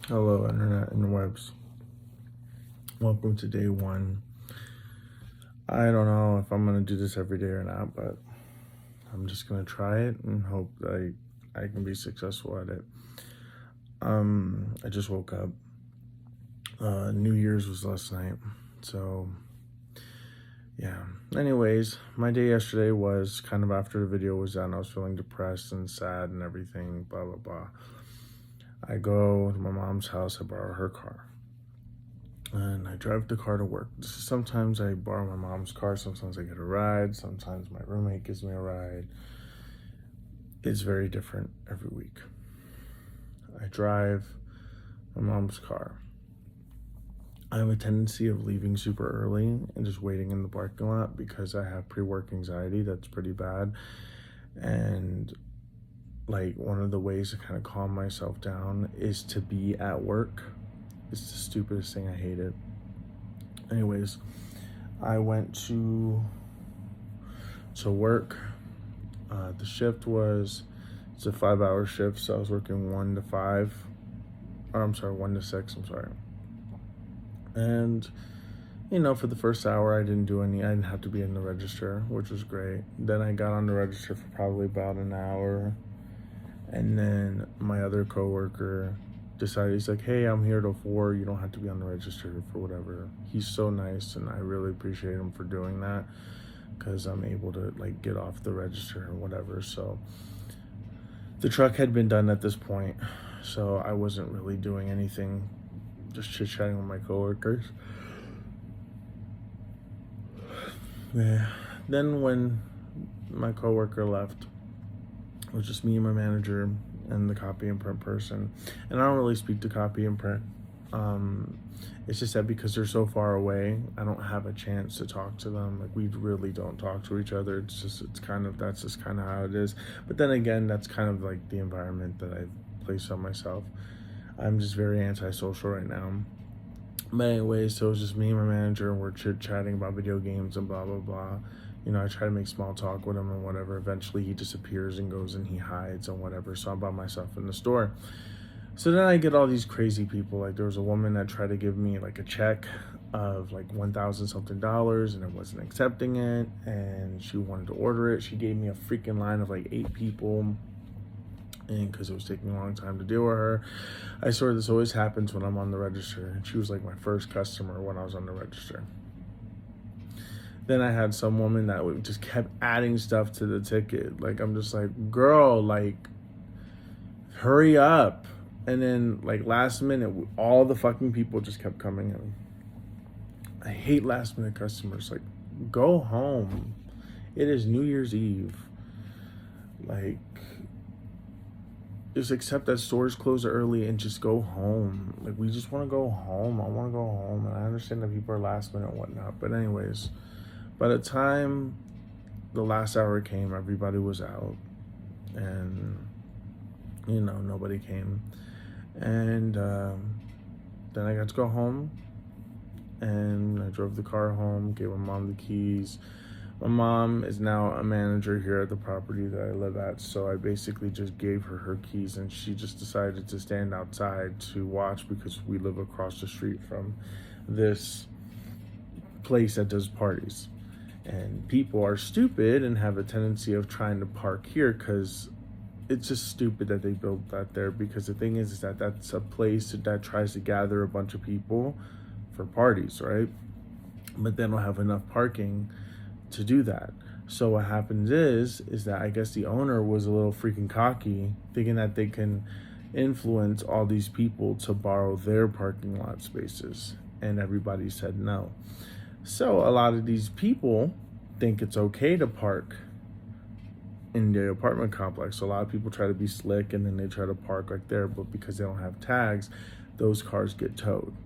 Hello, internet and webs. Welcome to day one. I don't know if I'm gonna do this every day or not, but I'm just gonna try it and hope that I can be successful at it. I just woke up. New Year's was last night, so yeah. Anyways, my day yesterday was kind of after the video was done. I was feeling depressed and sad and everything. Blah blah blah. I go to my mom's house. I borrow her car. And I drive the car to work. Sometimes I borrow my mom's car, sometimes I get a ride, sometimes my roommate gives me a ride. It's very different every week. I drive my mom's car. I have a tendency of leaving super early and just waiting in the parking lot because I have pre-work anxiety that's pretty bad. And like one of the ways to kind of calm myself down is to be at work. It's the stupidest thing. I hate it. Anyways, I went to work. The shift it's a 5-hour shift, so I was working 1 to 5. Or I'm sorry, 1 to 6. I'm sorry. And for the first hour, I didn't have to be in the register, which was great. Then I got on the register for probably about an hour, and then my other coworker decided, he's like, hey, I'm here till 4, you don't have to be on the register for whatever. He's so nice, and I really appreciate him for doing that because I'm able to like get off the register or whatever. So the truck had been done at this point, so I wasn't really doing anything, just chit-chatting with my coworkers. Yeah. Then when my coworker left, it was just me and my manager and the copy and print person. And I don't really speak to copy and print. It's just that because they're so far away, I don't have a chance to talk to them. Like, we really don't talk to each other. That's just kind of how it is. But then again, that's kind of like the environment that I've placed on myself. I'm just very antisocial right now. But anyways, so it was just me and my manager, and we're chit-chatting about video games and blah, blah, blah. I try to make small talk with him and whatever. Eventually, he disappears and goes and he hides and whatever. So I'm by myself in the store. So then I get all these crazy people. Like, there was a woman that tried to give me like a check of like $1,000 something, and I wasn't accepting it. And she wanted to order it. She gave me a freaking line of like 8 people. And because it was taking a long time to deal with her, I swear this always happens when I'm on the register. And she was like my first customer when I was on the register. Then I had some woman that just kept adding stuff to the ticket. Like, I'm just like, girl, like, hurry up. And then, like, last minute, all the fucking people just kept coming in. I hate last minute customers. Like, go home. It is New Year's Eve. Like, just accept that stores close early and just go home. Like, we just want to go home. I want to go home. And I understand that people are last minute and whatnot. But anyways, by the time the last hour came, everybody was out. And, nobody came. And then I got to go home. And I drove the car home, gave my mom the keys. My mom is now a manager here at the property that I live at, so I basically just gave her keys, and she just decided to stand outside to watch because we live across the street from this place that does parties. And people are stupid and have a tendency of trying to park here because it's just stupid that they built that there, because the thing is that that's a place that tries to gather a bunch of people for parties, right? But they don't have enough parking to do that. So what happens is that I guess the owner was a little freaking cocky, thinking that they can influence all these people to borrow their parking lot spaces, and everybody said no. So a lot of these people think it's okay to park in the apartment complex. So a lot of people try to be slick, and then they try to park like there, but because they don't have tags, those cars get towed.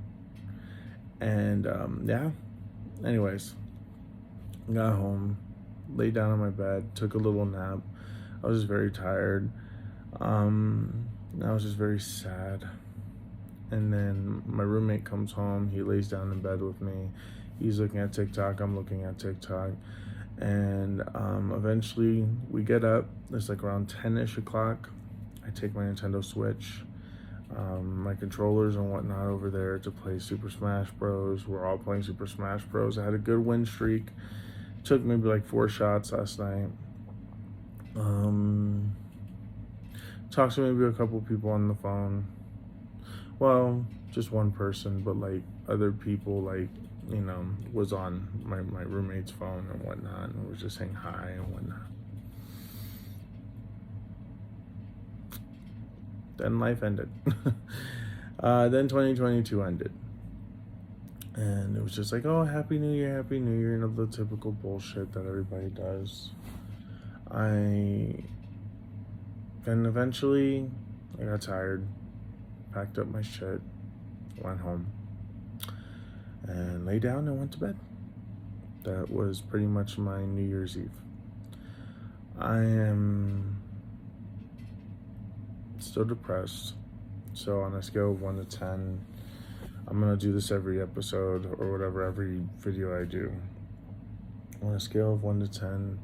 And anyways, got home, laid down on my bed, took a little nap. I was just very tired. I was just very sad. And then my roommate comes home. He lays down in bed with me. He's looking at TikTok. I'm looking at TikTok. And eventually we get up. It's like around 10-ish o'clock. I take my Nintendo Switch. my controllers and whatnot over there to play Super Smash Bros. We're all playing Super Smash Bros. I had a good win streak. Took maybe like 4 shots last night. Talked to maybe a couple people on the phone. Well, just one person, but like other people, like, was on my roommate's phone and whatnot, and was just saying hi and whatnot. Then life ended. Then 2022 ended. And it was just like, oh, Happy New Year, the typical bullshit that everybody does. Then eventually, I got tired, packed up my shit, went home, and lay down and went to bed. That was pretty much my New Year's Eve. I am still depressed. So on a scale of 1 to 10, I'm going to do this every episode or whatever, every video I do. On a scale of 1 to 10,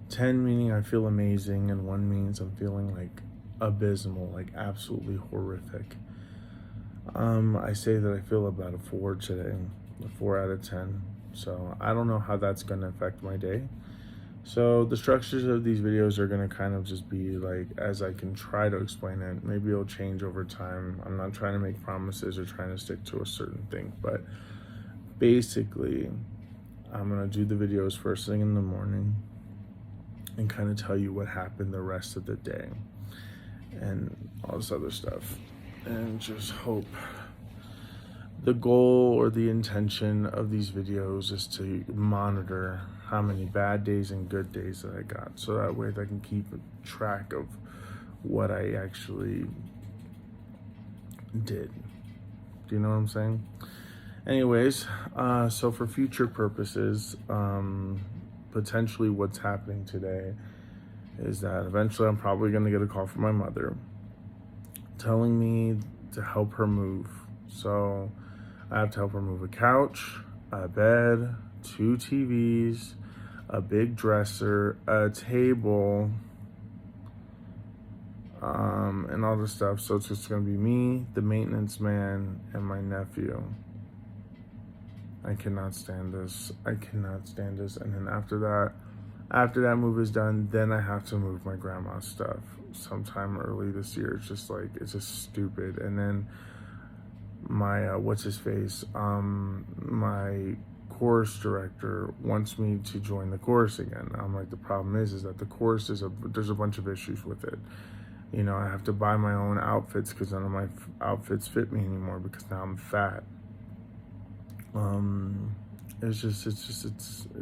10 meaning I feel amazing, and 1 means I'm feeling like abysmal, like absolutely horrific. I say that I feel about a 4 today, a 4 out of 10. So I don't know how that's going to affect my day. So the structures of these videos are going to kind of just be like, as I can try to explain it. Maybe it'll change over time. I'm not trying to make promises or trying to stick to a certain thing, but basically I'm going to do the videos first thing in the morning and kind of tell you what happened the rest of the day and all this other stuff, and just hope. The goal or the intention of these videos is to monitor how many bad days and good days that I got, so that way I can keep track of what I actually did. Do you know what I'm saying? Anyways, so for future purposes, potentially what's happening today is that eventually I'm probably going to get a call from my mother telling me to help her move. So I have to help her move a couch, a bed, 2 TVs, a big dresser, a table, and all this stuff. So it's just going to be me, the maintenance man, and my nephew. I cannot stand this. And then after that move is done, then I have to move my grandma's stuff sometime early this year. It's just stupid. And then my my chorus director wants me to join the chorus again. I'm like, the problem is that the chorus there's a bunch of issues with it. I have to buy my own outfits because none of my outfits fit me anymore because now I'm fat. It's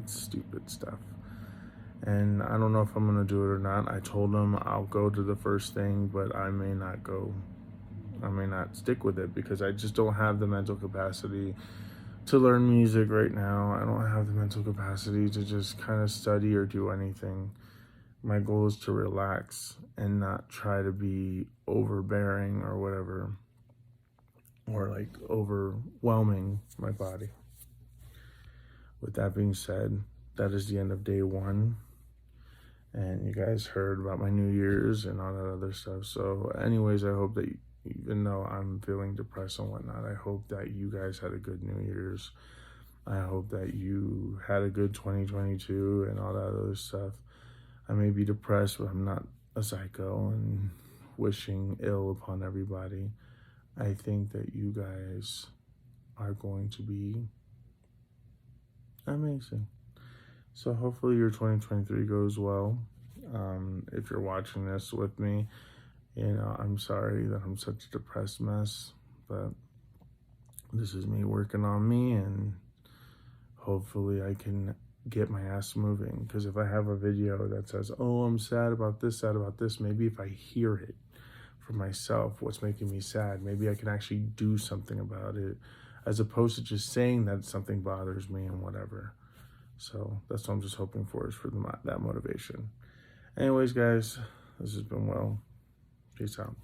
stupid stuff. And I don't know if I'm gonna do it or not. I told him I'll go to the first thing, but I may not go. I may not stick with it because I just don't have the mental capacity to learn music right now. I don't have the mental capacity to just kind of study or do anything. My goal is to relax and not try to be overbearing or whatever, or like overwhelming my body. With that being said, that is the end of day 1. And you guys heard about my New Year's and all that other stuff. So anyways, I hope that even though I'm feeling depressed and whatnot, I hope that you guys had a good New Year's. I hope that you had a good 2022 and all that other stuff. I may be depressed, but I'm not a psycho and wishing ill upon everybody. I think that you guys are going to be amazing. So hopefully your 2023 goes well. If you're watching this with me, I'm sorry that I'm such a depressed mess, but this is me working on me, and hopefully I can get my ass moving. Because if I have a video that says, oh, I'm sad about this, maybe if I hear it for myself, what's making me sad, maybe I can actually do something about it, as opposed to just saying that something bothers me and whatever. So that's what I'm just hoping for, is for that motivation. Anyways, guys, this has been Will. Peace out.